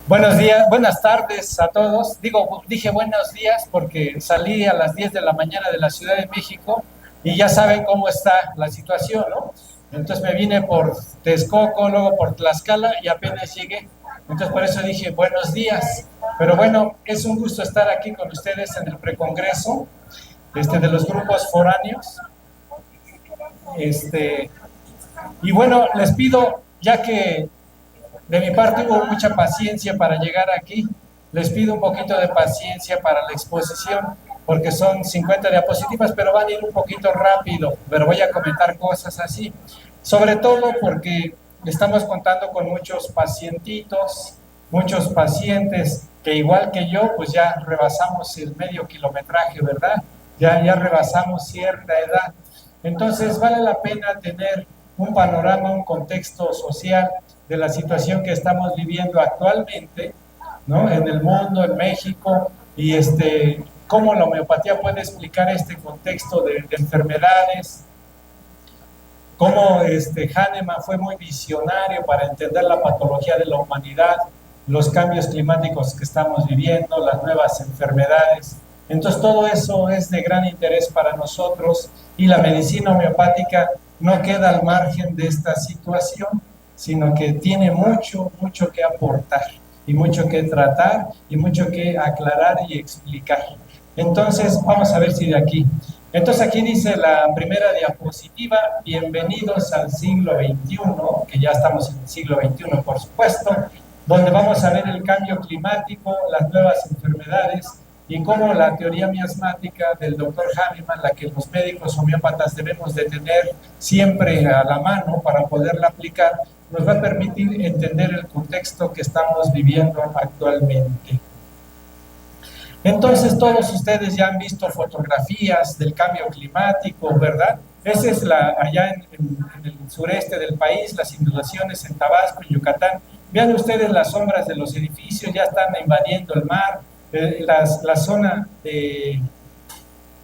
Buenos días, buenas tardes a todos. Dije buenos días porque salí a las 10 de la mañana de la Ciudad de México y ya saben cómo está la situación, ¿no? Entonces me vine por Texcoco, luego por Tlaxcala y apenas llegué. Entonces por eso dije buenos días. Pero bueno, es un gusto estar aquí con ustedes en el precongreso de los grupos foráneos. Este, y bueno, les pido, ya que de mi parte hubo mucha paciencia para llegar aquí. Les pido un poquito de paciencia para la exposición, porque son 50 diapositivas, pero van a ir un poquito rápido, pero voy a comentar cosas así. Sobre todo porque estamos contando con muchos pacientitos, muchos pacientes que igual que yo, pues ya rebasamos el medio kilometraje, ¿verdad? Ya rebasamos cierta edad. Entonces vale la pena tener un panorama, un contexto social de la situación que estamos viviendo actualmente, ¿no? En el mundo, en México, y cómo la homeopatía puede explicar este contexto de enfermedades, cómo Hahnemann fue muy visionario para entender la patología de la humanidad, los cambios climáticos que estamos viviendo, las nuevas enfermedades. Entonces todo eso es de gran interés para nosotros y la medicina homeopática no queda al margen de esta situación, sino que tiene mucho, mucho que aportar y mucho que tratar y mucho que aclarar y explicar. Entonces vamos a ver si de aquí. Entonces aquí dice la primera diapositiva, bienvenidos al siglo XXI, que ya estamos en el siglo XXI por supuesto, donde vamos a ver el cambio climático, las nuevas enfermedades y cómo la teoría miasmática del doctor Hahnemann, la que los médicos homeópatas debemos de tener siempre a la mano para poderla aplicar, nos va a permitir entender el contexto que estamos viviendo actualmente. Entonces todos ustedes ya han visto fotografías del cambio climático, ¿verdad? Esa es allá en el sureste del país, las inundaciones en Tabasco, en Yucatán. Vean ustedes las sombras de los edificios, ya están invadiendo el mar, la zona de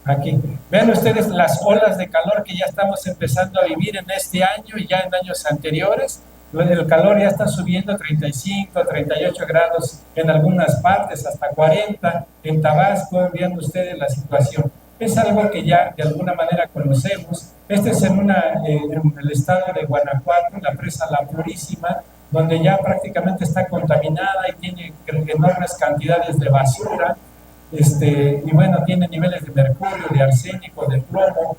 aquí. Vean ustedes las olas de calor que ya estamos empezando a vivir en este año y ya en años anteriores. El calor ya está subiendo 35, 38 grados en algunas partes, hasta 40 en Tabasco, viendo ustedes la situación. Es algo que ya de alguna manera conocemos. Este es en el estado de Guanajuato, la presa La Purísima, donde ya prácticamente está contaminada y tiene enormes cantidades de basura. Y bueno, tiene niveles de mercurio, de arsénico, de plomo.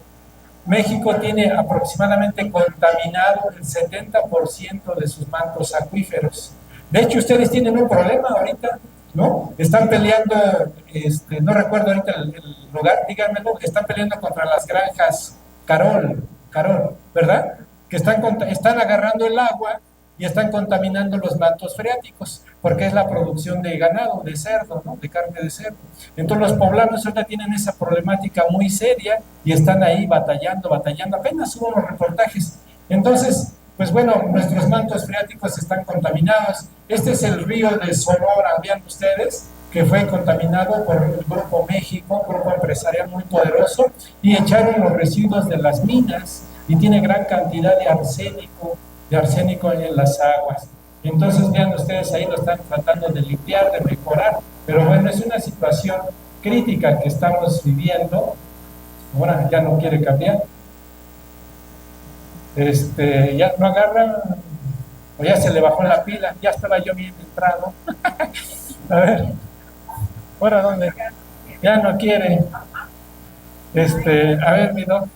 México tiene aproximadamente contaminado el 70% de sus mantos acuíferos. De hecho, ustedes tienen un problema ahorita, ¿no? Están peleando, no recuerdo ahorita el lugar, díganmelo, están peleando contra las granjas Carol, ¿verdad? Que están agarrando el agua y están contaminando los mantos freáticos, porque es la producción de ganado, de cerdo, ¿no? De carne de cerdo. Entonces los poblanos ahorita tienen esa problemática muy seria y están ahí batallando, apenas hubo unos reportajes. Entonces, pues bueno, nuestros mantos freáticos están contaminados. Este es el río de Sonora, vean ustedes, que fue contaminado por el Grupo México, un grupo empresarial muy poderoso, y echaron los residuos de las minas y tiene gran cantidad de arsénico en las aguas. Entonces, vean ustedes, ahí lo están tratando de limpiar, de mejorar, pero bueno, es una situación crítica que estamos viviendo. Ahora ya no quiere cambiar. Ya no agarra, o ya se le bajó la pila, ya estaba yo bien entrado. A ver, ¿ahora dónde? Ya no quiere. A ver, mi doc.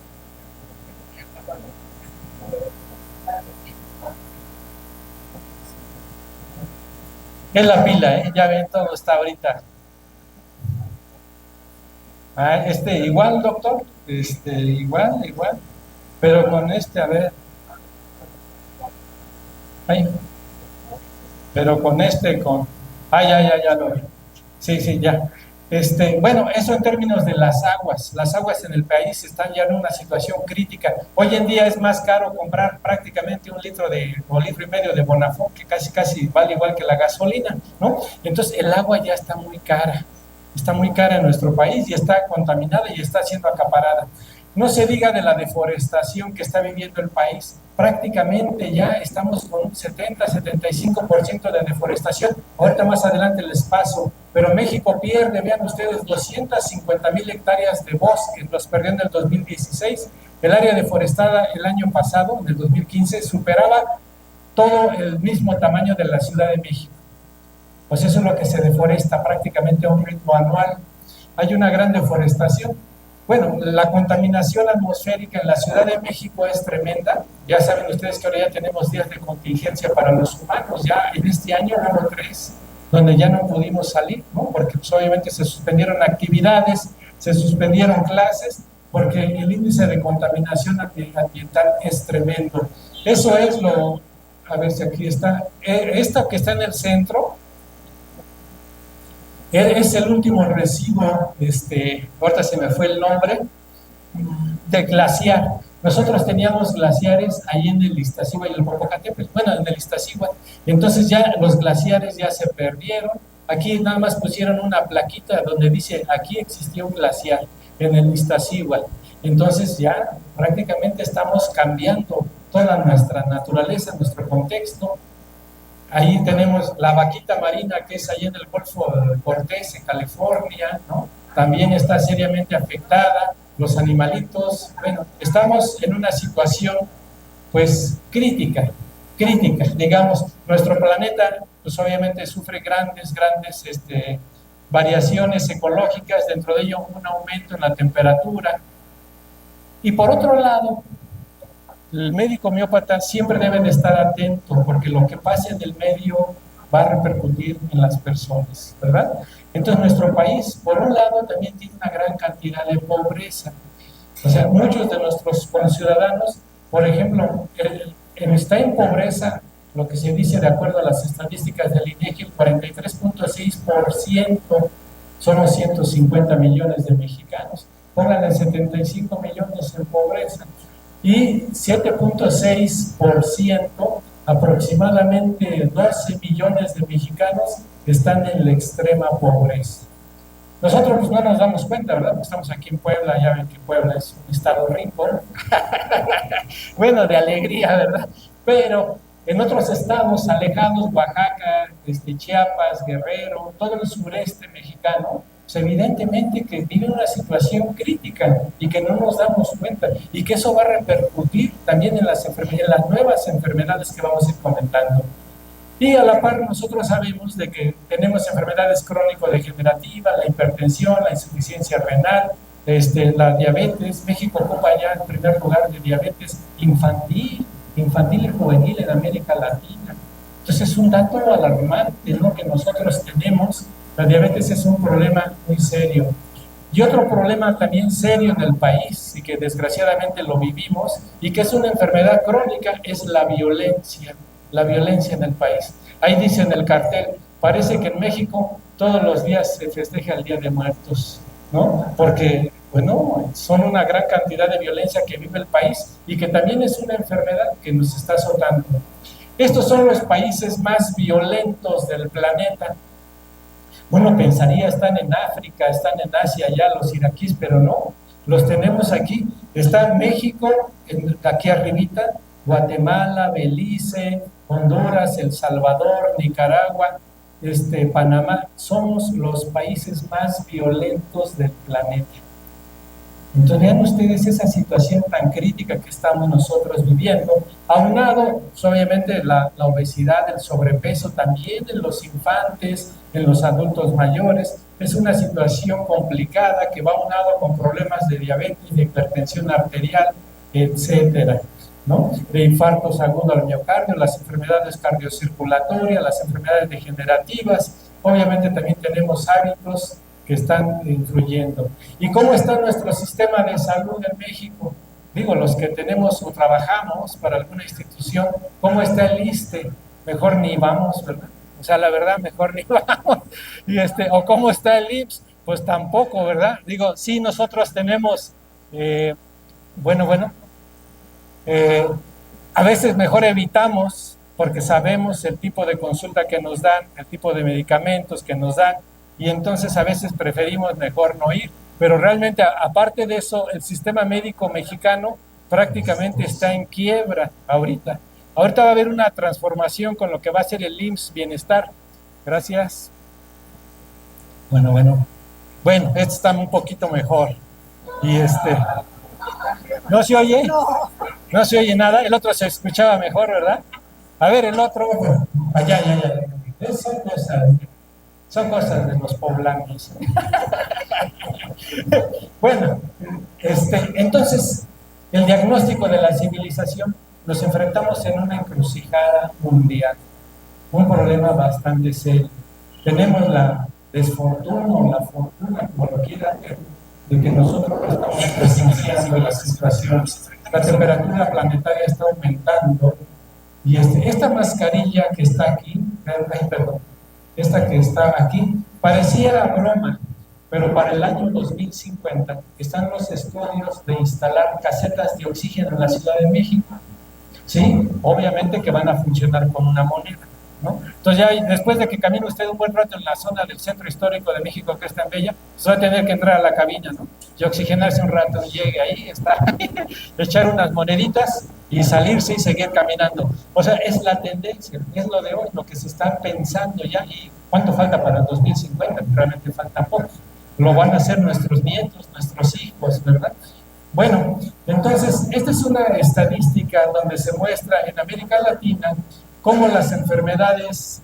Es la pila, ¿eh? Ya ven, todo está ahorita. Ah, igual, doctor. Igual. Pero con a ver. Ay, pero ya lo vi. Sí, ya. Bueno, eso en términos de las aguas. Las aguas en el país están ya en una situación crítica. Hoy en día es más caro comprar prácticamente un litro o litro y medio de Bonafont, que casi vale igual que la gasolina, ¿no? Entonces el agua ya está muy cara en nuestro país y está contaminada y está siendo acaparada. No se diga de la deforestación que está viviendo el país. Prácticamente ya estamos con un 70-75% de deforestación. Ahorita más adelante les paso. Pero México pierde, vean ustedes, 250,000 hectáreas de bosque, los perdió en el 2016. El área deforestada el año pasado, en el 2015, superaba todo el mismo tamaño de la Ciudad de México. Pues eso es lo que se deforesta prácticamente a un ritmo anual. Hay una gran deforestación. Bueno, la contaminación atmosférica en la Ciudad de México es tremenda. Ya saben ustedes que ahora ya tenemos días de contingencia para los humanos. Ya en este año hubo 3, donde ya no pudimos salir, ¿no? Porque pues, obviamente se suspendieron actividades, se suspendieron clases, porque el índice de contaminación ambiental es tremendo. Eso es lo, a ver si aquí está, esto que está en el centro, es el último residuo, ahorita se me fue el nombre, de glaciar. Nosotros teníamos glaciares ahí en el Iztaccíhuatl y el Popocatépetl, bueno, en el Iztaccíhuatl, entonces ya los glaciares ya se perdieron. Aquí nada más pusieron una plaquita donde dice, aquí existía un glaciar, en el Iztaccíhuatl. Entonces ya prácticamente estamos cambiando toda nuestra naturaleza, nuestro contexto. Ahí tenemos la vaquita marina, que es ahí en el Golfo de Cortés, en California, ¿no? También está seriamente afectada. Los animalitos, bueno, estamos en una situación, pues, crítica, digamos. Nuestro planeta, pues, obviamente sufre grandes variaciones ecológicas, dentro de ello un aumento en la temperatura. Y por otro lado, el médico homeópata siempre debe de estar atento, porque lo que pase en el medio va a repercutir en las personas, ¿verdad? Entonces nuestro país, por un lado, también tiene una gran cantidad de pobreza. O sea, muchos de nuestros conciudadanos, por ejemplo, está en pobreza, lo que se dice de acuerdo a las estadísticas del INEGI, el 43.6% son los 150 millones de mexicanos. Pónganle 75 millones en pobreza. Y 7.6%, aproximadamente 12 millones de mexicanos están en la extrema pobreza. Nosotros pues, no nos damos cuenta, ¿verdad? Porque estamos aquí en Puebla, ya ven que Puebla es un estado rico, bueno, de alegría, ¿verdad? Pero en otros estados alejados, Oaxaca, Chiapas, Guerrero, todo el sureste mexicano, pues evidentemente que vive una situación crítica y que no nos damos cuenta, y que eso va a repercutir también en las nuevas enfermedades que vamos a ir comentando. Y a la par nosotros sabemos de que tenemos enfermedades crónico-degenerativas, la hipertensión, la insuficiencia renal, la diabetes. México ocupa ya el primer lugar de diabetes infantil y juvenil en América Latina. Entonces es un dato alarmante, ¿no?, que nosotros tenemos. La diabetes es un problema muy serio. Y otro problema también serio en el país, y que desgraciadamente lo vivimos, y que es una enfermedad crónica, es la violencia en el país. Ahí dice en el cartel, parece que en México todos los días se festeja el Día de Muertos, ¿no? Porque, bueno, son una gran cantidad de violencia que vive el país y que también es una enfermedad que nos está azotando. Estos son los países más violentos del planeta. Uno pensaría, están en África, están en Asia ya los iraquíes, pero no, los tenemos aquí. Está México, aquí arribita, Guatemala, Belice, Honduras, El Salvador, Nicaragua, Panamá. Somos los países más violentos del planeta. Entonces vean ustedes esa situación tan crítica que estamos nosotros viviendo. Aunado, pues, obviamente, la obesidad, el sobrepeso también en los infantes, en los adultos mayores. Es una situación complicada que va aunado con problemas de diabetes, de hipertensión arterial, etcétera, ¿no? De infartos agudos al miocardio, las enfermedades cardiocirculatorias, las enfermedades degenerativas. Obviamente también tenemos hábitos que están influyendo. ¿Y cómo está nuestro sistema de salud en México? Digo, los que tenemos o trabajamos para alguna institución, ¿cómo está el ISSSTE? Mejor ni vamos, ¿verdad? O sea, la verdad, mejor ni vamos. Y o ¿cómo está el IMSS? Pues tampoco, ¿verdad? Digo, sí, nosotros tenemos, a veces mejor evitamos, porque sabemos el tipo de consulta que nos dan, el tipo de medicamentos que nos dan, y entonces a veces preferimos mejor no ir. pero realmente aparte de eso, el sistema médico mexicano prácticamente está en quiebra ahorita. Ahorita va a haber una transformación con lo que va a ser el IMSS Bienestar. Gracias. Bueno, este está un poquito mejor. Y ¿no se oye? No se oye nada. El otro se escuchaba mejor, ¿verdad? A ver, el otro. Allá. Son cosas de los poblanos. Bueno, entonces, el diagnóstico de la civilización, nos enfrentamos en una encrucijada mundial, un problema bastante serio. Tenemos la desfortuna o la fortuna, como lo quieran ver, de que nosotros estamos presenciando la situación. La temperatura planetaria está aumentando y esta mascarilla que está aquí, esta que está aquí, pareciera broma, pero para el año 2050 están los estudios de instalar casetas de oxígeno en la Ciudad de México. Sí, obviamente que van a funcionar con una moneda, ¿no? Entonces ya después de que camine usted un buen rato en la zona del centro histórico de México, que es tan bella, pues va a tener que entrar a la cabina, ¿no? Y oxigenarse un rato, llegue ahí, echar unas moneditas y salirse y seguir caminando. O sea, es la tendencia, es lo de hoy, lo que se está pensando ya. ¿Y cuánto falta para el 2050? Realmente falta poco. Lo van a hacer nuestros nietos, nuestros hijos, ¿verdad? Bueno, entonces, esta es una estadística donde se muestra en América Latina cómo las enfermedades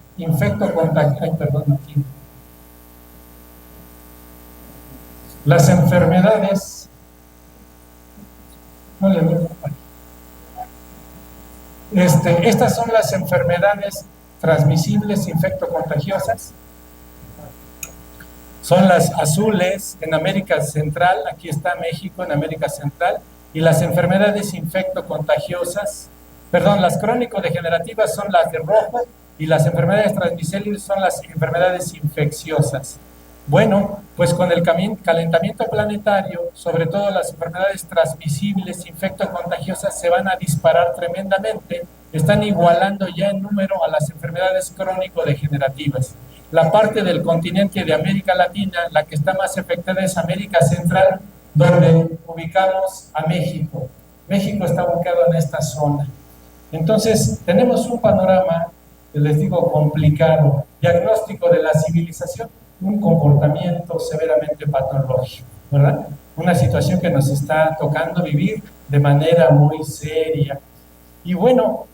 las enfermedades, estas son las enfermedades transmisibles infectocontagiosas. Son las azules en América Central, aquí está México en América Central, y las enfermedades infectocontagiosas, las crónico-degenerativas son las de rojo, y las enfermedades transmisibles son las enfermedades infecciosas. Bueno, pues con el calentamiento planetario, sobre todo las enfermedades transmisibles infectocontagiosas se van a disparar tremendamente, están igualando ya en número a las enfermedades crónico-degenerativas. La parte del continente de América Latina, la que está más afectada es América Central, donde ubicamos a México. México está ubicado en esta zona. Entonces, tenemos un panorama, les digo, complicado. Diagnóstico de la civilización, un comportamiento severamente patológico, ¿verdad? Una situación que nos está tocando vivir de manera muy seria. Y bueno,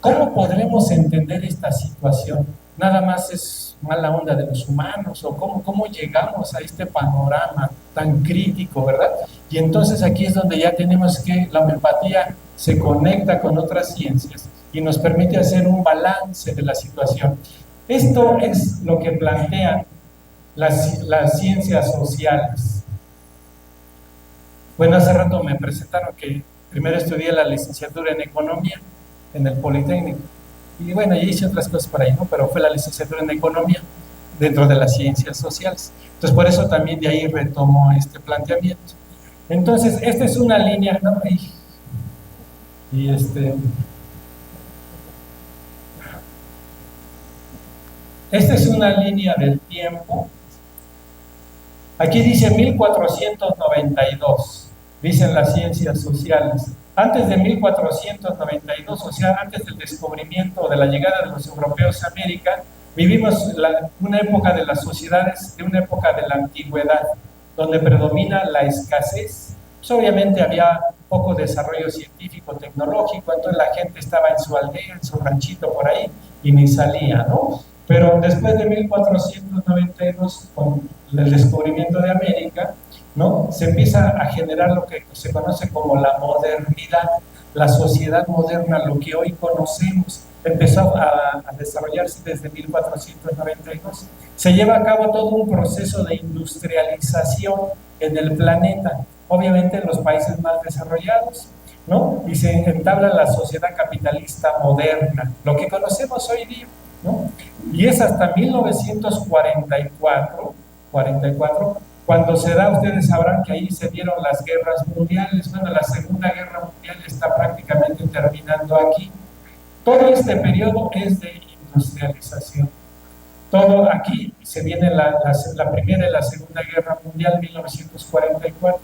¿cómo podremos entender esta situación? Nada más es mala onda de los humanos, o cómo llegamos a este panorama tan crítico, ¿verdad? Y entonces aquí es donde ya tenemos que la homeopatía se conecta con otras ciencias y nos permite hacer un balance de la situación. Esto es lo que plantean las ciencias sociales. Bueno, hace rato me presentaron que primero estudié la licenciatura en Economía en el Politécnico. Y bueno, ya hice otras cosas por ahí, ¿no? Pero fue la licenciatura en Economía dentro de las ciencias sociales. Entonces, por eso también de ahí retomo este planteamiento. Entonces, esta es una línea, ¿no? Esta es una línea del tiempo. Aquí dice 1492, dicen las ciencias sociales. Antes de 1492, o sea, antes del descubrimiento de la llegada de los europeos a América, vivimos una época de las sociedades, de una época de la antigüedad, donde predomina la escasez. Pues obviamente había poco desarrollo científico, tecnológico, entonces la gente estaba en su aldea, en su ranchito por ahí, y ni salía, ¿no? Pero después de 1492, con el descubrimiento de América, ¿no? Se empieza a generar lo que se conoce como la modernidad, la sociedad moderna, lo que hoy conocemos. Empezó a desarrollarse desde 1492. Se lleva a cabo todo un proceso de industrialización en el planeta, obviamente en los países más desarrollados, ¿no? Y se entabla la sociedad capitalista moderna, lo que conocemos hoy día, ¿no? Y es hasta 1944, cuando se da, ustedes sabrán que ahí se dieron las guerras mundiales. Bueno, la Segunda Guerra Mundial está prácticamente terminando aquí. Todo este periodo es de industrialización. Todo aquí se viene la Primera y la Segunda Guerra Mundial, 1944.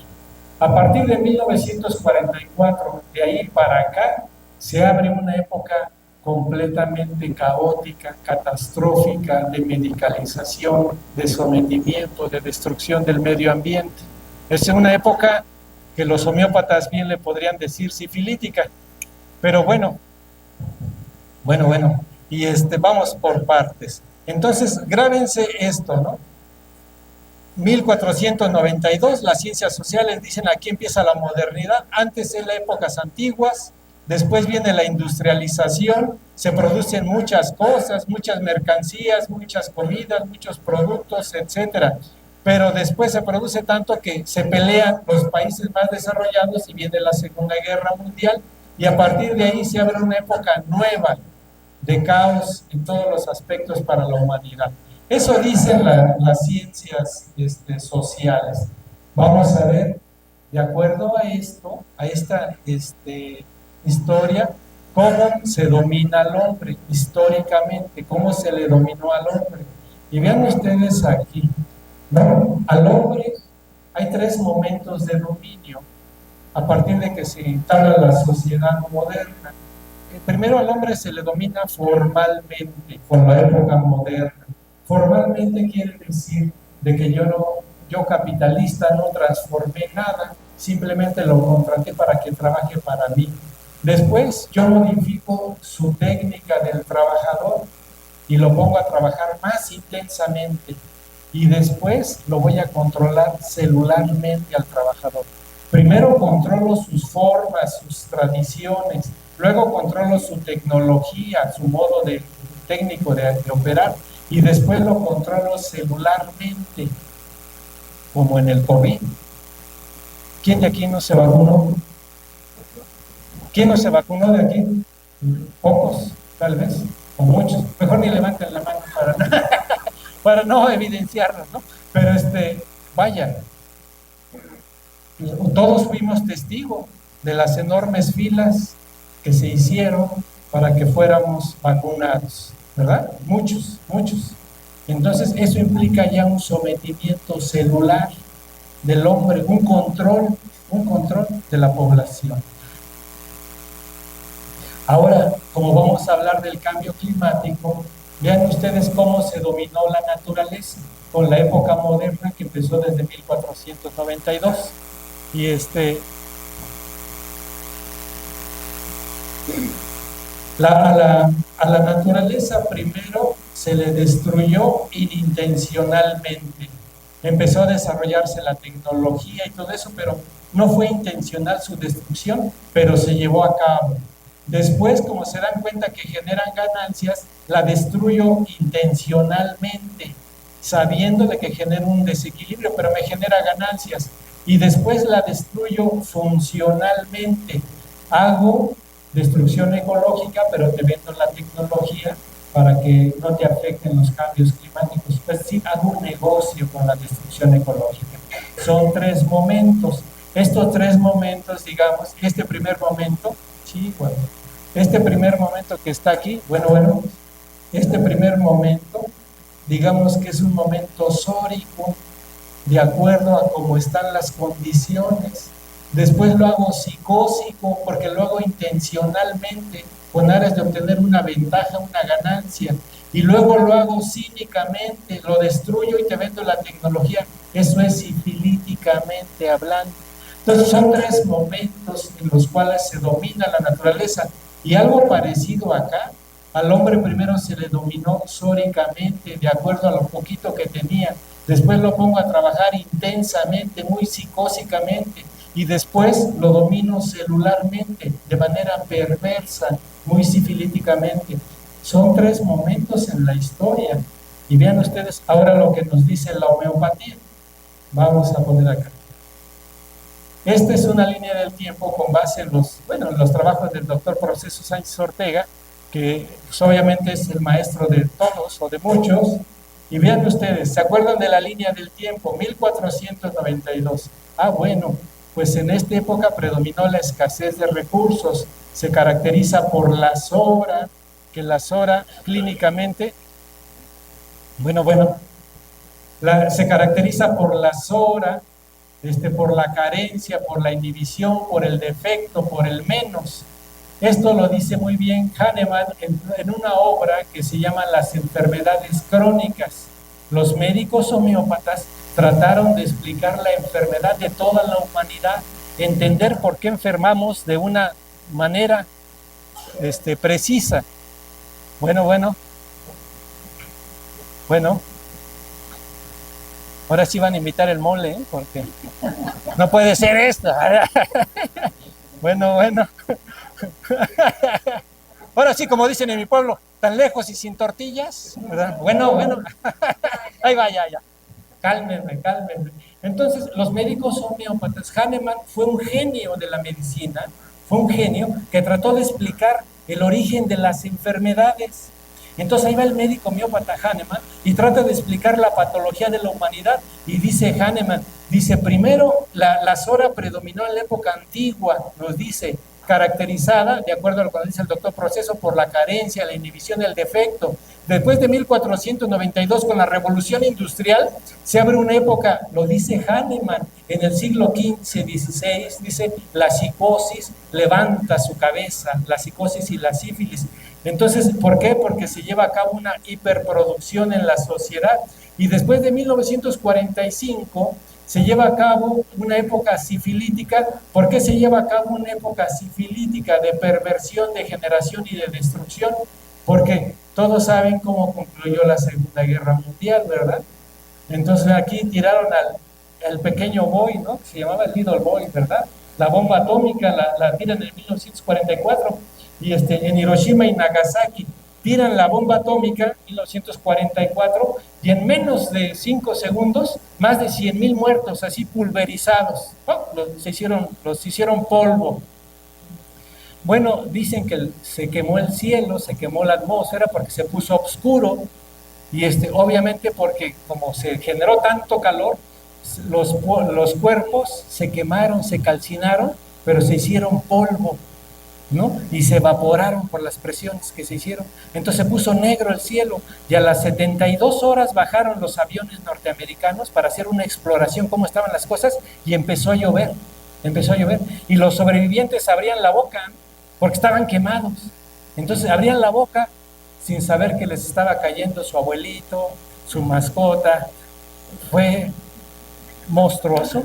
A partir de 1944, de ahí para acá, se abre una época completamente caótica, catastrófica, de medicalización, de sometimiento, de destrucción del medio ambiente. Es una época que los homeópatas bien le podrían decir sifilítica, pero bueno, y vamos por partes. Entonces, grábense esto, ¿no? 1492, las ciencias sociales dicen aquí empieza la modernidad, antes en las épocas antiguas, después viene la industrialización, se producen muchas cosas, muchas mercancías, muchas comidas, muchos productos, etcétera. Pero después se produce tanto que se pelean los países más desarrollados y viene la Segunda Guerra Mundial y a partir de ahí se abre una época nueva de caos en todos los aspectos para la humanidad. Eso dicen las ciencias sociales. Vamos a ver, de acuerdo a esto, a esta historia, cómo se domina al hombre históricamente, cómo se le dominó al hombre. Y vean ustedes aquí, ¿no? Al hombre hay 3 momentos de dominio a partir de que se instala la sociedad moderna. Primero al hombre se le domina formalmente con la época moderna. Formalmente quiere decir de que yo capitalista no transformé nada, simplemente lo contraté para que trabaje para mí. Después yo modifico su técnica del trabajador y lo pongo a trabajar más intensamente y después lo voy a controlar celularmente al trabajador. Primero controlo sus formas, sus tradiciones, luego controlo su tecnología, su modo técnico de operar y después lo controlo celularmente, como en el COVID. ¿Quién de aquí no se vacunó? ¿Quién no se vacunó de aquí? Pocos, tal vez, o muchos. Mejor ni levanten la mano para no evidenciarnos, ¿no? Pero vaya, todos fuimos testigos de las enormes filas que se hicieron para que fuéramos vacunados, ¿verdad? Muchos. Entonces eso implica ya un sometimiento celular del hombre, un control de la población. Ahora, como vamos a hablar del cambio climático, vean ustedes cómo se dominó la naturaleza con la época moderna que empezó desde 1492. Y a la naturaleza primero se le destruyó inintencionalmente. Empezó a desarrollarse la tecnología y todo eso, pero no fue intencional su destrucción, pero se llevó a cabo. Después, como se dan cuenta que generan ganancias, la destruyo intencionalmente, sabiendo de que genera un desequilibrio, pero me genera ganancias. Y después la destruyo funcionalmente. Hago destrucción ecológica, pero te vendo la tecnología para que no te afecten los cambios climáticos. Pues sí, hago un negocio con la destrucción ecológica. Son 3 momentos. Estos 3 momentos, digamos, este primer momento, sí, bueno, este primer momento que está aquí, bueno, este primer momento, digamos que es un momento sórico, de acuerdo a cómo están las condiciones. Después lo hago psicósico, porque lo hago intencionalmente, con aras de obtener una ventaja, una ganancia. Y luego lo hago cínicamente, lo destruyo y te vendo la tecnología. Eso es sifilíticamente hablando. Entonces son 3 momentos en los cuales se domina la naturaleza. Y algo parecido acá, al hombre primero se le dominó sóricamente, de acuerdo a lo poquito que tenía. Después lo pongo a trabajar intensamente, muy psicósicamente, y después lo domino celularmente, de manera perversa, muy sifilíticamente. Son 3 momentos en la historia. Y vean ustedes ahora lo que nos dice la homeopatía. Vamos a poner acá. Esta es una línea del tiempo con base en los trabajos del doctor Proceso Sánchez Ortega, que pues, obviamente es el maestro de todos o de muchos. Y vean ustedes, ¿se acuerdan de la línea del tiempo? 1492. Bueno, pues en esta época predominó la escasez de recursos. Se caracteriza por la sobra, que la sobra clínicamente Bueno, se caracteriza por la sora, por la carencia, por la inhibición, por el defecto, por el menos. Esto lo dice muy bien Hahnemann en una obra que se llama Las enfermedades crónicas. Los médicos homeópatas trataron de explicar la enfermedad de toda la humanidad, entender por qué enfermamos de una manera precisa. Bueno, ahora sí van a invitar el mole, ¿eh? Porque no puede ser esto. Bueno. Ahora sí, como dicen en mi pueblo, tan lejos y sin tortillas, ¿verdad? Bueno. Ahí va, ya. Cálmenme. Entonces, los médicos homeópatas, Hahnemann fue un genio de la medicina, fue un genio que trató de explicar el origen de las enfermedades. Entonces ahí va el médico homeópata Hahnemann y trata de explicar la patología de la humanidad. Y dice Hahnemann, primero la sora predominó en la época antigua, nos dice, caracterizada, de acuerdo a lo que dice el doctor Proceso, por la carencia, la inhibición, el defecto. Después de 1492, con la revolución industrial, se abre una época, lo dice Hahnemann, en el siglo XV, XVI, dice, la psicosis levanta su cabeza, la psicosis y la sífilis. Entonces, ¿por qué? Porque se lleva a cabo una hiperproducción en la sociedad. Y después de 1945 se lleva a cabo una época sifilítica. ¿Por qué se lleva a cabo una época sifilítica de perversión, de generación y de destrucción? Porque todos saben cómo concluyó la Segunda Guerra Mundial, ¿verdad? Entonces aquí tiraron al pequeño Boy, ¿no? Se llamaba el Little Boy, ¿verdad? La bomba atómica la tiran en 1944 y en Hiroshima y Nagasaki tiran la bomba atómica en 1944 y en menos de 5 segundos más de 100,000 muertos así pulverizados, ¿no? Los hicieron polvo. Bueno, dicen que se quemó el cielo, se quemó la atmósfera porque se puso oscuro y obviamente porque como se generó tanto calor, los cuerpos se quemaron, se calcinaron, pero se hicieron polvo, ¿no? Y se evaporaron por las presiones que se hicieron. Entonces se puso negro el cielo y a las 72 horas bajaron los aviones norteamericanos para hacer una exploración, cómo estaban las cosas, y empezó a llover. Y los sobrevivientes abrían la boca porque estaban quemados. Entonces abrían la boca sin saber que les estaba cayendo su abuelito, su mascota. Fue monstruoso.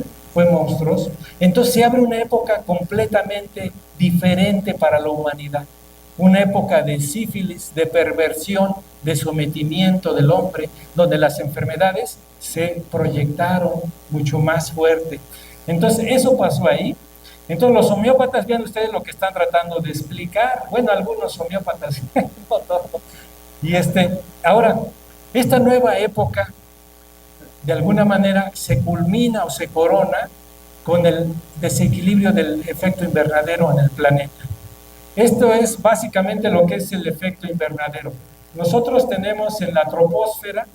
Entonces se abre una época completamente diferente para la humanidad. Una época de sífilis, de perversión, de sometimiento del hombre, donde las enfermedades se proyectaron mucho más fuerte. Entonces eso pasó ahí. Entonces los homeópatas, vean ustedes lo que están tratando de explicar. Bueno, algunos homeópatas, no todos. Y ahora, esta nueva época, de alguna manera, se culmina o se corona con el desequilibrio del efecto invernadero en el planeta. Esto es básicamente lo que es el efecto invernadero. Nosotros tenemos en la troposfera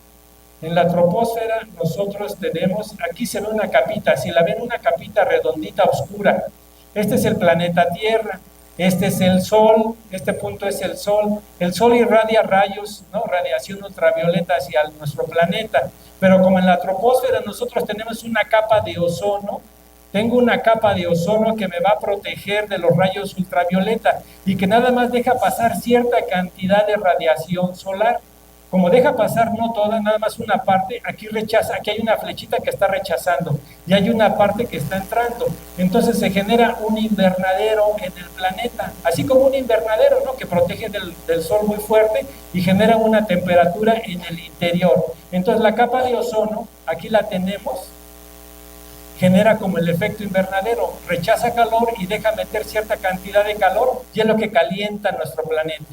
nosotros tenemos, aquí se ve una capita, si la ven, una capita redondita oscura. Este es el planeta Tierra, este es el Sol, este punto es el Sol irradia rayos, ¿no? Radiación ultravioleta hacia nuestro planeta, pero como en la troposfera nosotros tenemos una capa de ozono, tengo una capa de ozono que me va a proteger de los rayos ultravioleta y que nada más deja pasar cierta cantidad de radiación solar. Como deja pasar no toda, nada más una parte, aquí rechaza, aquí hay una flechita que está rechazando y hay una parte que está entrando. Entonces se genera un invernadero en el planeta, así como un invernadero, ¿no? Que protege del sol muy fuerte y genera una temperatura en el interior. Entonces la capa de ozono, aquí la tenemos, genera como el efecto invernadero, rechaza calor y deja meter cierta cantidad de calor y es lo que calienta nuestro planeta.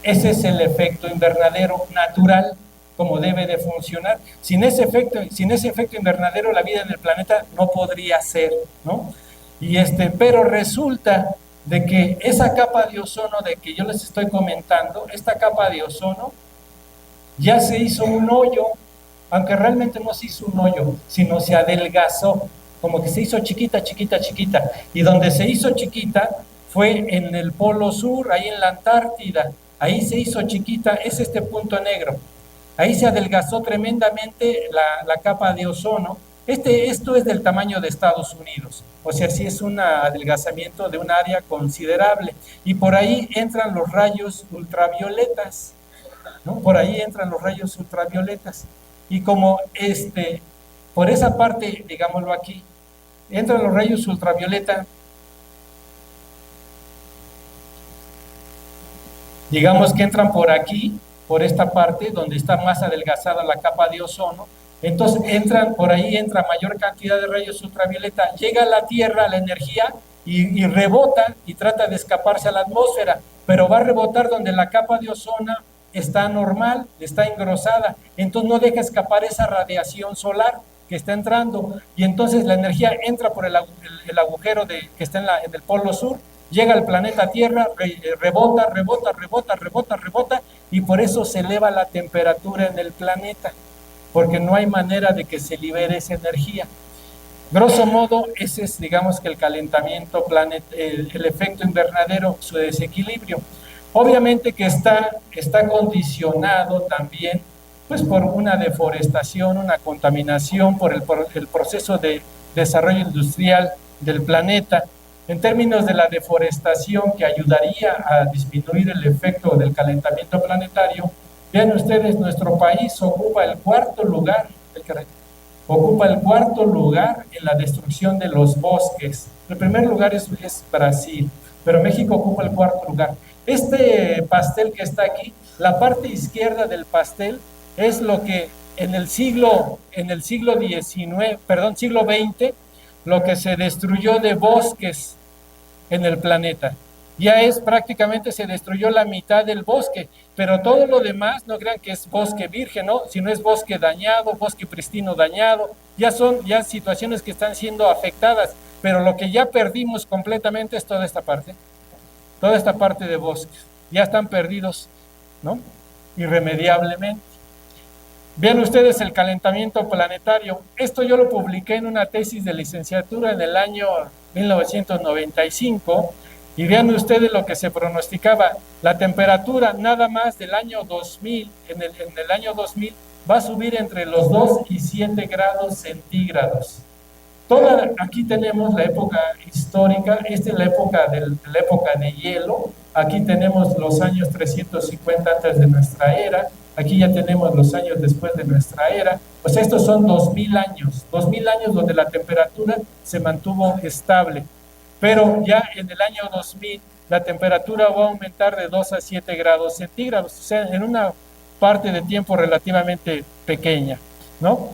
Ese es el efecto invernadero natural, como debe de funcionar. Sin ese efecto invernadero, la vida en el planeta no podría ser, ¿no? Pero resulta de que esa capa de ozono de que yo les estoy comentando, esta capa de ozono ya se hizo un hoyo, aunque realmente no se hizo un hoyo, sino se adelgazó, como que se hizo chiquita, y donde se hizo chiquita fue en el polo sur, ahí en la Antártida. Ahí se hizo chiquita, es este punto negro. Ahí se adelgazó tremendamente la capa de ozono. Esto es del tamaño de Estados Unidos, o sea, sí es un adelgazamiento de un área considerable. Y por ahí entran los rayos ultravioletas, ¿no? Por ahí entran los rayos ultravioletas. Y como por esa parte, digámoslo aquí, entran los rayos ultravioleta, digamos que entran por aquí, por esta parte donde está más adelgazada la capa de ozono, entonces entran, por ahí entra mayor cantidad de rayos ultravioleta, llega a la Tierra la energía y rebota y trata de escaparse a la atmósfera, pero va a rebotar donde la capa de ozono está normal, está engrosada, entonces no deja escapar esa radiación solar que está entrando, y entonces la energía entra por el agujero que está en el polo sur, llega al planeta Tierra, rebota, rebota, rebota, rebota, rebota, y por eso se eleva la temperatura en el planeta, porque no hay manera de que se libere esa energía. Grosso modo, ese es, digamos, que el calentamiento el efecto invernadero, su desequilibrio. Obviamente que está condicionado también pues por una deforestación, una contaminación, por el proceso de desarrollo industrial del planeta. En términos de la deforestación que ayudaría a disminuir el efecto del calentamiento planetario, vean ustedes, nuestro país ocupa el cuarto lugar en la destrucción de los bosques. El primer lugar es Brasil, pero México ocupa el cuarto lugar. Este pastel que está aquí, la parte izquierda del pastel es lo que en el siglo XX, lo que se destruyó de bosques en el planeta. Ya prácticamente se destruyó la mitad del bosque, pero todo lo demás, no crean que es bosque virgen, ¿no? Sino es bosque dañado, bosque pristino dañado, ya son situaciones que están siendo afectadas, pero lo que ya perdimos completamente es toda esta parte de bosques, ya están perdidos, ¿no? Irremediablemente. Vean ustedes el calentamiento planetario. Esto yo lo publiqué en una tesis de licenciatura en el año 1995, y vean ustedes lo que se pronosticaba. La temperatura nada más del año 2000, en el año 2000, va a subir entre los 2 y 7 grados centígrados. Aquí tenemos la época histórica, esta es la época de hielo, aquí tenemos los años 350 antes de nuestra era, aquí ya tenemos los años después de nuestra era, pues estos son 2000 años donde la temperatura se mantuvo estable, pero ya en el año 2000 la temperatura va a aumentar de 2 a 7 grados centígrados, o sea, en una parte de tiempo relativamente pequeña, ¿no?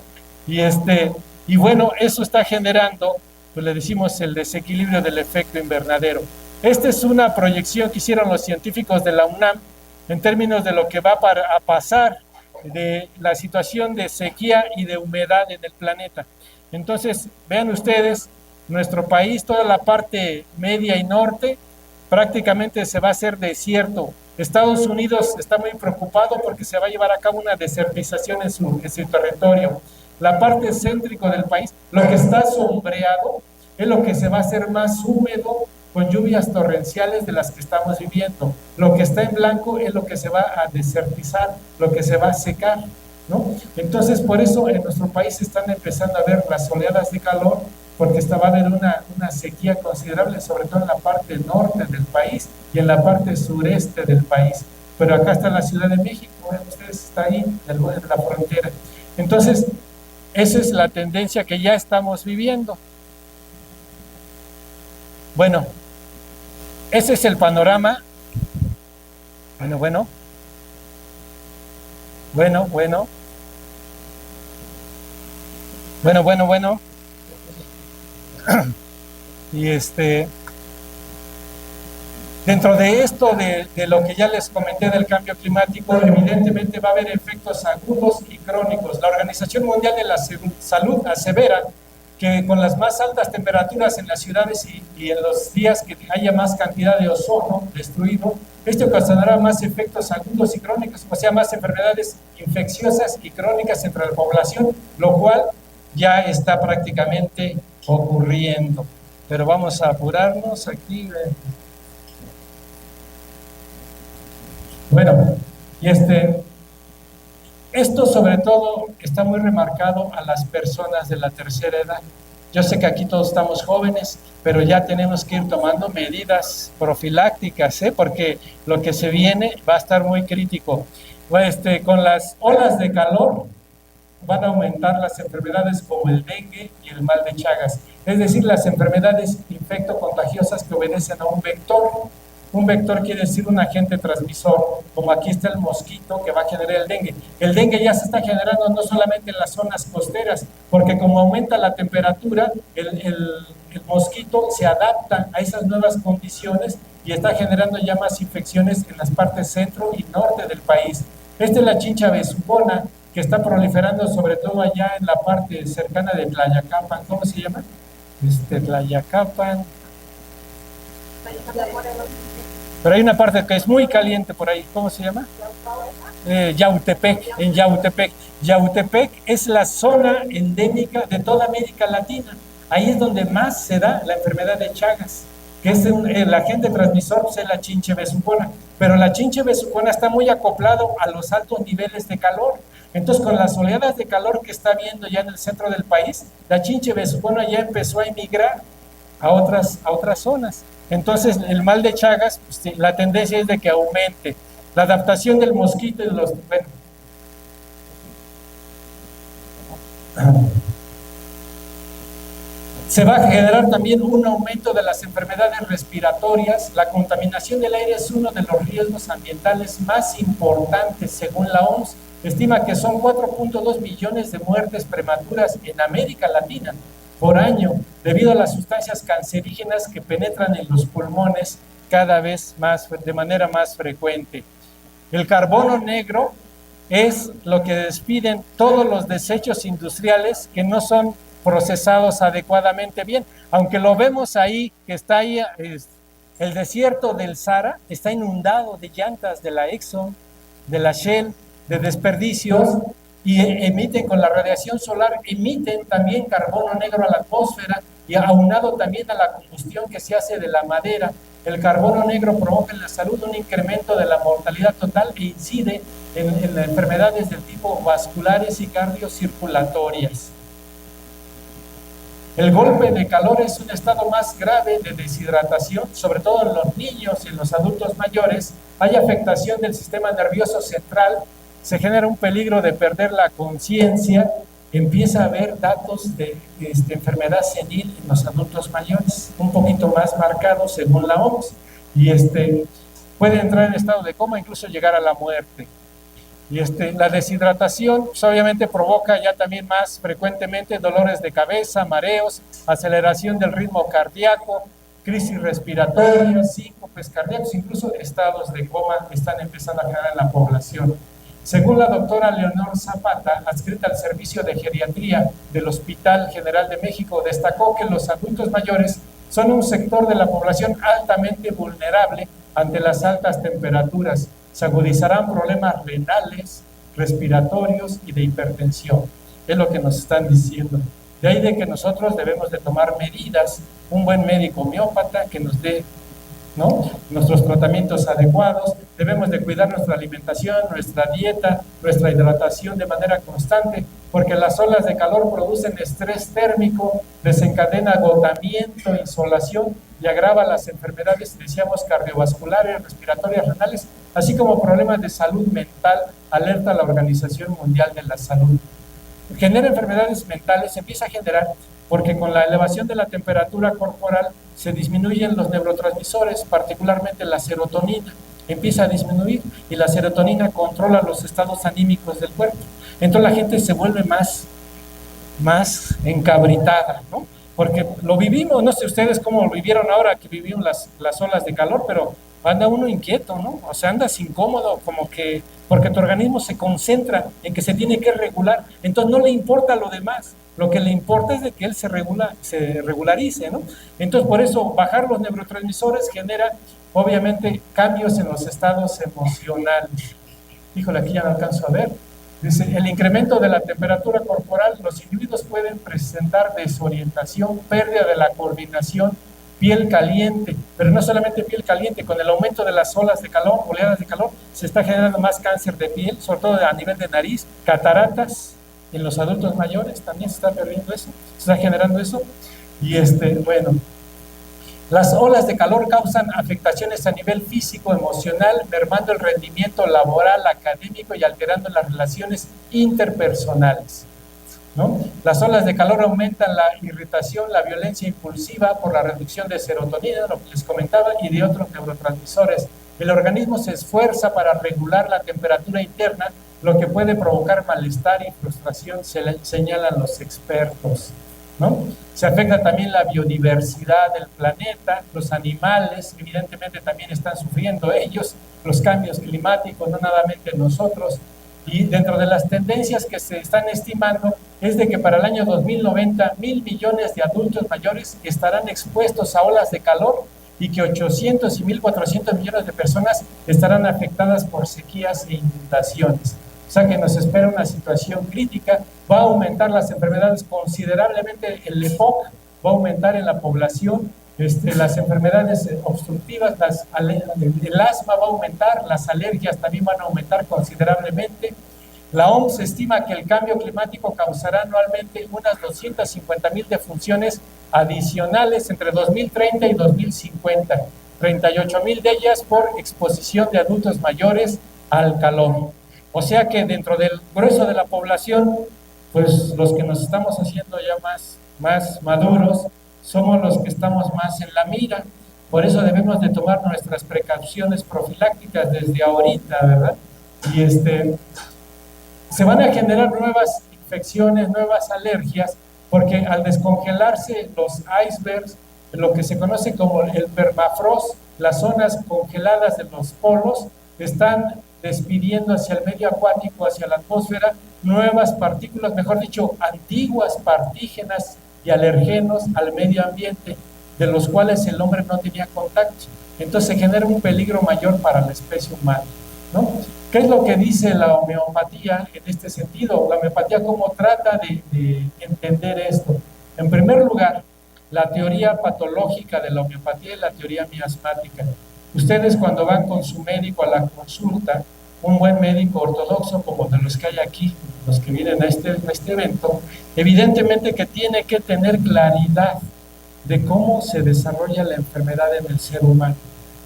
Y bueno, eso está generando, pues le decimos, el desequilibrio del efecto invernadero. Esta es una proyección que hicieron los científicos de la UNAM en términos de lo que va a pasar de la situación de sequía y de humedad en el planeta. Entonces, vean ustedes, nuestro país, toda la parte media y norte, prácticamente se va a hacer desierto. Estados Unidos está muy preocupado porque se va a llevar a cabo una desertización en su territorio. La parte céntrica del país, lo que está sombreado, es lo que se va a hacer más húmedo, con lluvias torrenciales de las que estamos viviendo. Lo que está en blanco es lo que se va a desertizar, lo que se va a secar, ¿no? Entonces, por eso en nuestro país están empezando a ver las oleadas de calor, porque va a haber una sequía considerable, sobre todo en la parte norte del país y en la parte sureste del país. Pero acá está la Ciudad de México, ustedes está ahí, en la frontera. Entonces, esa es la tendencia que ya estamos viviendo. Bueno, ese es el panorama. Bueno. Y dentro de esto, de lo que ya les comenté del cambio climático, evidentemente va a haber efectos agudos y crónicos. La Organización Mundial de la Salud asevera que con las más altas temperaturas en las ciudades y en los días que haya más cantidad de ozono destruido, esto ocasionará más efectos agudos y crónicos, o sea, más enfermedades infecciosas y crónicas entre la población, lo cual ya está prácticamente ocurriendo. Pero vamos a apurarnos aquí. Bueno, Esto sobre todo está muy remarcado a las personas de la tercera edad. Yo sé que aquí todos estamos jóvenes, pero ya tenemos que ir tomando medidas profilácticas, porque lo que se viene va a estar muy crítico. Con las olas de calor van a aumentar las enfermedades como el dengue y el mal de Chagas, es decir, las enfermedades infectocontagiosas que obedecen a un vector. Un vector quiere decir un agente transmisor, como aquí está el mosquito que va a generar el dengue. El dengue ya se está generando no solamente en las zonas costeras, porque como aumenta la temperatura, el mosquito se adapta a esas nuevas condiciones y está generando ya más infecciones en las partes centro y norte del país. Esta es la chincha besucona, que está proliferando sobre todo allá en la parte cercana de Tlayacapan. ¿Cómo se llama? Tlayacapan. Pero hay una parte que es muy caliente por ahí. ¿Cómo se llama? Yautepec, en Yautepec. Yautepec es la zona endémica de toda América Latina. Ahí es donde más se da la enfermedad de Chagas, que es el agente transmisor, pues es la chinche besucona. Pero la chinche besucona está muy acoplado a los altos niveles de calor. Entonces, con las oleadas de calor que está habiendo ya en el centro del país, la chinche besucona ya empezó a emigrar a otras zonas. Entonces, el mal de Chagas, pues, la tendencia es de que aumente. La adaptación del mosquito y de los... Bueno, se va a generar también un aumento de las enfermedades respiratorias. La contaminación del aire es uno de los riesgos ambientales más importantes, según la OMS. Estima que son 4.2 millones de muertes prematuras en América Latina por año, debido a las sustancias cancerígenas que penetran en los pulmones cada vez más, de manera más frecuente. El carbono negro es lo que despiden todos los desechos industriales que no son procesados adecuadamente bien, aunque lo vemos ahí, que está ahí, el desierto del Sahara está inundado de llantas de la Exxon, de la Shell, de desperdicios, y emiten con la radiación solar, emiten también carbono negro a la atmósfera, y aunado también a la combustión que se hace de la madera, el carbono negro provoca en la salud un incremento de la mortalidad total e incide en enfermedades del tipo vasculares y cardiocirculatorias. El golpe de calor es un estado más grave de deshidratación, sobre todo en los niños y en los adultos mayores. Hay afectación del sistema nervioso central, se genera un peligro de perder la conciencia, empieza a haber datos de enfermedad senil en los adultos mayores, un poquito más marcados según la OMS, y puede entrar en estado de coma, incluso llegar a la muerte. Y la deshidratación pues, obviamente provoca ya también más frecuentemente dolores de cabeza, mareos, aceleración del ritmo cardíaco, crisis respiratorias, síncopes cardíacos, incluso estados de coma están empezando a generar en la población. Según la doctora Leonor Zapata, adscrita al Servicio de Geriatría del Hospital General de México, destacó que los adultos mayores son un sector de la población altamente vulnerable ante las altas temperaturas. Se agudizarán problemas renales, respiratorios y de hipertensión. Es lo que nos están diciendo. De ahí de que nosotros debemos de tomar medidas, un buen médico homeópata que nos dé, ¿no?, nuestros tratamientos adecuados, debemos de cuidar nuestra alimentación, nuestra dieta, nuestra hidratación de manera constante, porque las olas de calor producen estrés térmico, desencadena agotamiento, insolación y agrava las enfermedades, decíamos, cardiovasculares, respiratorias, renales, así como problemas de salud mental, alerta a la Organización Mundial de la Salud. Genera enfermedades mentales, empieza a generar porque con la elevación de la temperatura corporal se disminuyen los neurotransmisores, particularmente la serotonina, empieza a disminuir y la serotonina controla los estados anímicos del cuerpo. Entonces la gente se vuelve más encabritada, ¿no? Porque lo vivimos, no sé ustedes cómo lo vivieron ahora que vivimos las olas de calor, pero anda uno inquieto, ¿no? O sea, andas incómodo, como que, porque tu organismo se concentra en que se tiene que regular, entonces no le importa lo demás, lo que le importa es de que él se regularice, ¿no? Entonces, por eso, bajar los neurotransmisores genera, obviamente, cambios en los estados emocionales. Híjole, aquí ya no alcanzo a ver. Dice, el incremento de la temperatura corporal, los individuos pueden presentar desorientación, pérdida de la coordinación, piel caliente, pero no solamente piel caliente, con el aumento de las olas de calor, oleadas de calor, se está generando más cáncer de piel, sobre todo a nivel de nariz, cataratas en los adultos mayores, también se está perdiendo eso, se está generando eso, y bueno, las olas de calor causan afectaciones a nivel físico, emocional, mermando el rendimiento laboral, académico y alterando las relaciones interpersonales, ¿no? Las olas de calor aumentan la irritación, la violencia impulsiva por la reducción de serotonina, lo que les comentaba, y de otros neurotransmisores. El organismo se esfuerza para regular la temperatura interna, lo que puede provocar malestar y frustración, señalan los expertos, ¿no? Se afecta también la biodiversidad del planeta, los animales, evidentemente también están sufriendo ellos, los cambios climáticos, no nada más nosotros. Y dentro de las tendencias que se están estimando es de que para el año 2090 1.000 millones de adultos mayores estarán expuestos a olas de calor y que 800 y 1.400 millones de personas estarán afectadas por sequías e inundaciones. O sea que nos espera una situación crítica, va a aumentar las enfermedades considerablemente, el EPOC va a aumentar en la población, las enfermedades obstructivas, el asma va a aumentar, las alergias también van a aumentar considerablemente. La OMS estima que el cambio climático causará anualmente unas 250,000 defunciones adicionales entre 2030 y 2050, 38,000 de ellas por exposición de adultos mayores al calor. O sea que dentro del grueso de la población, pues los que nos estamos haciendo ya más maduros, somos los que estamos más en la mira. Por eso debemos de tomar nuestras precauciones profilácticas desde ahorita, ¿verdad? Y se van a generar nuevas infecciones, nuevas alergias, porque al descongelarse los icebergs, lo que se conoce como el permafrost, las zonas congeladas de los polos, están despidiendo hacia el medio acuático, hacia la atmósfera, nuevas partículas, mejor dicho, antiguas partígenas y alergenos al medio ambiente, de los cuales el hombre no tenía contacto. Entonces se genera un peligro mayor para la especie humana, ¿no? ¿Qué es lo que dice la homeopatía en este sentido? La homeopatía, ¿cómo trata de entender esto? En primer lugar, la teoría patológica de la homeopatía es la teoría miasmática. Ustedes cuando van con su médico a la consulta, un buen médico ortodoxo como de los que hay aquí, los que vienen a este evento, evidentemente que tiene que tener claridad de cómo se desarrolla la enfermedad en el ser humano,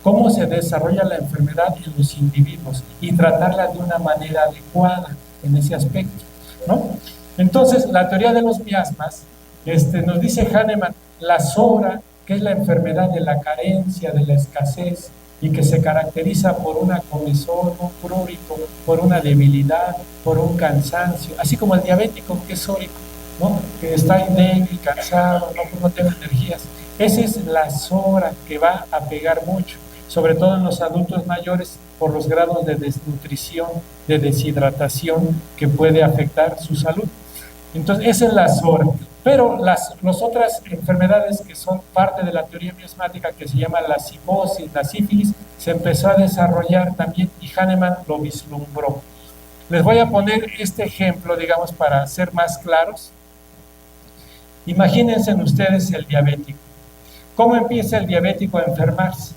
cómo se desarrolla la enfermedad en los individuos y tratarla de una manera adecuada en ese aspecto, ¿no? Entonces, la teoría de los miasmas, nos dice Hahnemann, la sobra, que es la enfermedad de la carencia, de la escasez, y que se caracteriza por una comezón, un prurito, por una debilidad, por un cansancio, así como el diabético que es sórico, ¿no? Que está débil, cansado, no tiene energías. Esa es la sobra que va a pegar mucho, sobre todo en los adultos mayores, por los grados de desnutrición, de deshidratación que puede afectar su salud. Entonces, esa es la sobra. Pero las otras enfermedades que son parte de la teoría miasmática, que se llama la psicosis, la sífilis, se empezó a desarrollar también y Hahnemann lo vislumbró. Les voy a poner este ejemplo, digamos, para ser más claros. Imagínense ustedes el diabético. ¿Cómo empieza el diabético a enfermarse?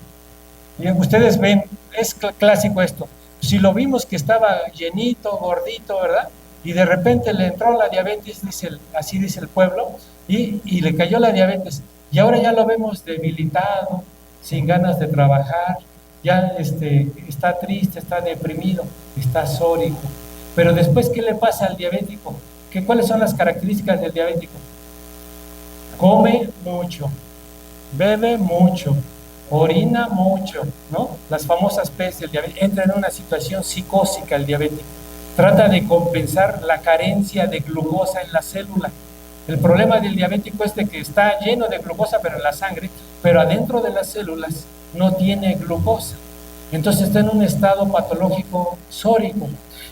Y ustedes ven, es clásico esto. Si lo vimos que estaba llenito, gordito, ¿verdad? Y de repente le entró la diabetes, así dice el pueblo, y le cayó la diabetes. Y ahora ya lo vemos debilitado, sin ganas de trabajar, ya está triste, está deprimido, está sórico. Pero después, ¿qué le pasa al diabético? ¿Cuáles son las características del diabético? Come mucho, bebe mucho, orina mucho, ¿no? Las famosas PES del diabético. Entra en una situación psicósica el diabético. Trata de compensar la carencia de glucosa en la célula. El problema del diabético es de que está lleno de glucosa, pero en la sangre, pero adentro de las células no tiene glucosa. Entonces está en un estado patológico sórico.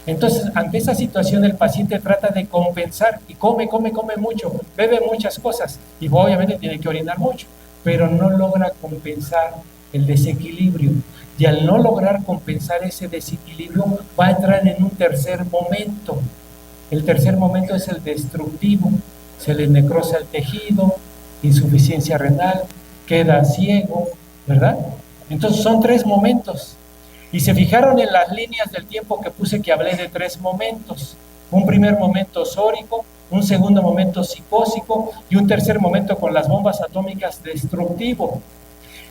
Entonces, ante esa situación, el paciente trata de compensar y come mucho, bebe muchas cosas y obviamente tiene que orinar mucho, pero no logra compensar el desequilibrio. Y al no lograr compensar ese desequilibrio, va a entrar en un tercer momento. El tercer momento es el destructivo. Se le necrosa el tejido, insuficiencia renal, queda ciego, ¿verdad? Entonces son 3 momentos. Y se fijaron en las líneas del tiempo que puse, que hablé de 3 momentos. Un primer momento sórico, un segundo momento psicósico y un tercer momento con las bombas atómicas destructivo.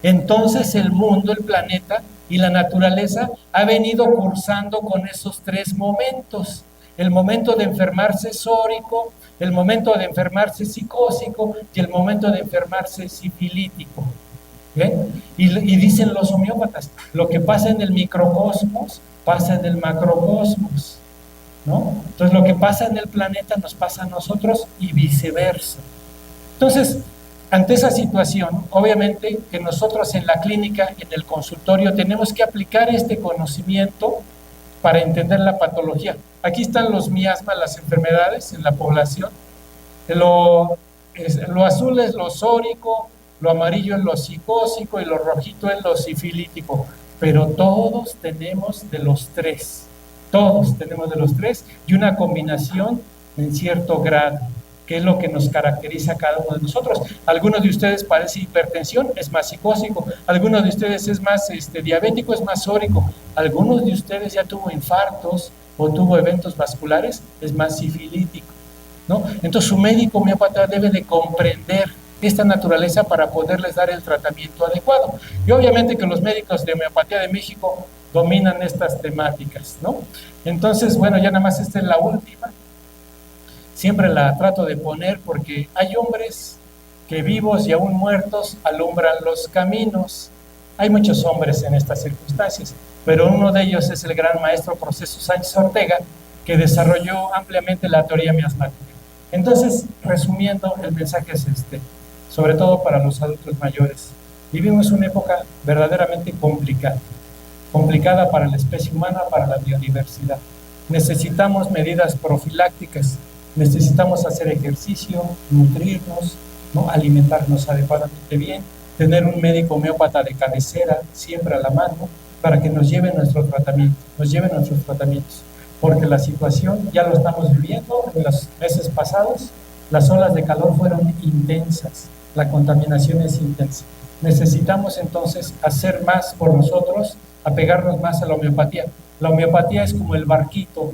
Entonces el mundo, el planeta y la naturaleza ha venido cursando con esos 3 momentos. El momento de enfermarse sórico, el momento de enfermarse psicósico y el momento de enfermarse sifilítico. ¿Ven? Y dicen los homeópatas, lo que pasa en el microcosmos pasa en el macrocosmos, ¿no? Entonces lo que pasa en el planeta nos pasa a nosotros y viceversa. Entonces, ante esa situación, obviamente que nosotros en la clínica, en el consultorio, tenemos que aplicar este conocimiento para entender la patología. Aquí están los miasmas, las enfermedades en la población. Lo azul es lo sórico, lo amarillo es lo psicósico y lo rojito es lo sifilítico. Pero todos tenemos de los 3. Todos tenemos de los 3 y una combinación en cierto grado, que es lo que nos caracteriza a cada uno de nosotros. Algunos de ustedes padecen hipertensión, es más psicósico. Algunos de ustedes es más diabético, es más sórico. Algunos de ustedes ya tuvo infartos o tuvo eventos vasculares, es más sifilítico, ¿no? Entonces su médico homeópata debe de comprender esta naturaleza para poderles dar el tratamiento adecuado. Y obviamente que los médicos de homeopatía de México dominan estas temáticas, ¿no? Entonces, bueno, ya nada más esta es la última. Siempre la trato de poner porque hay hombres que vivos y aún muertos alumbran los caminos. Hay muchos hombres en estas circunstancias, pero uno de ellos es el gran maestro Proceso Sánchez Ortega, que desarrolló ampliamente la teoría miasmática. Entonces, resumiendo, el mensaje es sobre todo para los adultos mayores. Vivimos una época verdaderamente complicada para la especie humana, para la biodiversidad. Necesitamos medidas profilácticas, necesitamos hacer ejercicio, nutrirnos, ¿no? Alimentarnos adecuadamente bien, tener un médico homeópata de cabecera siempre a la mano para que nos lleve nuestros tratamientos, porque la situación ya lo estamos viviendo en los meses pasados. Las olas de calor fueron intensas, la contaminación es intensa. Necesitamos entonces hacer más por nosotros, apegarnos más a la homeopatía. La homeopatía es como el barquito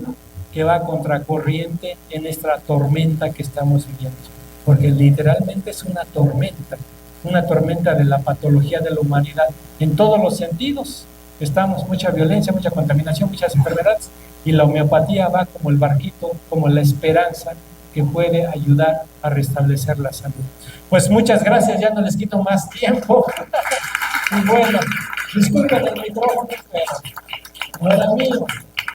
que va a contracorriente en esta tormenta que estamos viviendo, porque literalmente es una tormenta de la patología de la humanidad en todos los sentidos. Estamos mucha violencia, mucha contaminación, muchas enfermedades, y la homeopatía va como el barquito, como la esperanza que puede ayudar a restablecer la salud. Pues muchas gracias, ya no les quito más tiempo. Y bueno, disculpen el micrófono, pero no era mío.